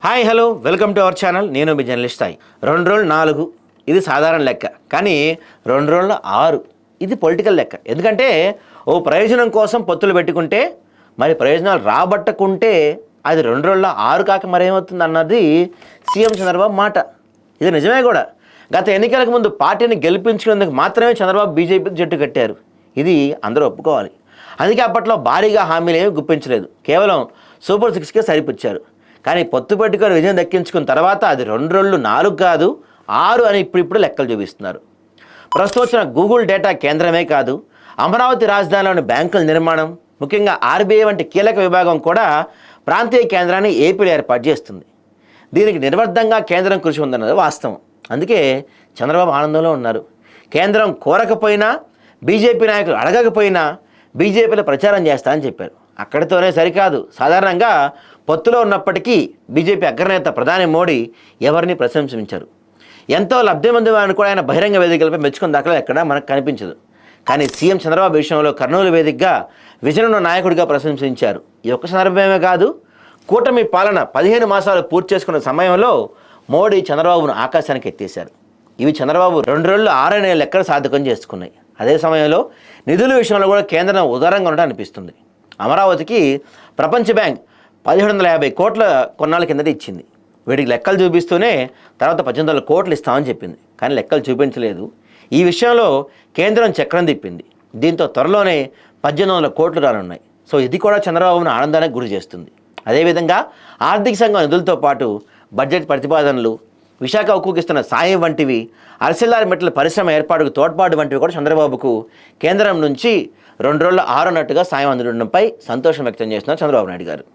Hi hello welcome to our channel. నేను మీ journalist Sai. 2 రోజులు 4 ఇది సాధారణ లెక్క, కానీ 2 రోజుల 6 ఇది పొలిటికల్ లెక్క. ఎందుకంటే ఓ ప్రయోజనం కోసం పొత్తులు పెట్టుకుంటే మరి ప్రయోజనాలు రాబట్టకుంటే అది 2 రోజుల 6 కాక మరేమవుతుంది అన్నది సీఎం చంద్రబాబు మాట. ఇది నిజమే కూడా. గత ఎన్నికలకు ముందు పార్టీని గెలిపించుకునేందుకు మాత్రమే చంద్రబాబు బీజేపీ జట్టు కట్టారు. ఇది అందరూ ఒప్పుకోవాలి. అందుకే అప్పట్లో భారీగా హామీలు ఏమీ గుప్పించలేదు, కేవలం సూపర్ 6కే సరిపుచ్చారు. కానీ పొత్తు పెట్టుకొని విజయం దక్కించుకున్న తర్వాత అది 2 రోజులు 4 కాదు 6 అని ఇప్పుడు లెక్కలు చూపిస్తున్నారు. ప్రస్తుతం వచ్చిన గూగుల్ డేటా కేంద్రమే కాదు, అమరావతి రాజధానిలోని బ్యాంకుల నిర్మాణం, ముఖ్యంగా ఆర్బీఐ వంటి కీలక విభాగం కూడా ప్రాంతీయ కేంద్రాన్ని ఏపీలో ఏర్పాటు చేస్తుంది. దీనికి నిర్వర్ధంగా కేంద్రం కృషి ఉందన్నది వాస్తవం. అందుకే చంద్రబాబు ఆనందంలో ఉన్నారు. కేంద్రం కోరకపోయినా, బీజేపీ నాయకులు అడగకపోయినా బీజేపీలో ప్రచారం చేస్తా అని చెప్పారు. అక్కడితోనే సరికాదు, సాధారణంగా పొత్తులో ఉన్నప్పటికీ బీజేపీ అగ్రనేత ప్రధాని మోడీ ఎవరిని ప్రశంసించారు. ఎంతో లబ్ధి మంది అని కూడా ఆయన బహిరంగ వేదికలపై మెచ్చుకున్న దాఖలా ఎక్కడా మనకు కనిపించదు. కానీ సీఎం చంద్రబాబు విషయంలో కర్నూలు వేదికగా విజయనున్న నాయకుడిగా ప్రశంసించారు. ఈ ఒక్క సందర్భమే కాదు, కూటమి పాలన 15 మాసాలు పూర్తి చేసుకున్న సమయంలో మోడీ చంద్రబాబును ఆకాశానికి ఎత్తేశారు. ఇవి చంద్రబాబు 2 రోజులు 6 అనే లెక్కలు సాధకం చేసుకున్నాయి. అదే సమయంలో నిధుల విషయంలో కూడా కేంద్రం ఉదారంగా ఉండడం అనిపిస్తుంది. అమరావతికి ప్రపంచ బ్యాంక్ 1750 కోట్ల కొన్నాళ్ళ కిందట ఇచ్చింది. వీటికి లెక్కలు చూపిస్తూనే తర్వాత 1800 కోట్లు ఇస్తామని చెప్పింది, కానీ లెక్కలు చూపించలేదు. ఈ విషయంలో కేంద్రం చక్రం తిప్పింది. దీంతో త్వరలోనే 1800 కోట్లు రానున్నాయి. సో ఇది కూడా చంద్రబాబును ఆనందానికి గురి చేస్తుంది. అదేవిధంగా ఆర్థిక సంఘం నిధులతో పాటు బడ్జెట్ ప్రతిపాదనలు, విశాఖ ఉక్కుకి ఇస్తున్న సాయం వంటివి, అరసిల్లారి మెట్ల పరిశ్రమ ఏర్పాటుకు తోడ్పాటు వంటివి కూడా చంద్రబాబుకు కేంద్రం నుంచి 2 రోజుల 6 అన్నట్టుగా సాయం అందడంపై సంతోషం వ్యక్తం చేస్తున్నారు చంద్రబాబు నాయుడు గారు.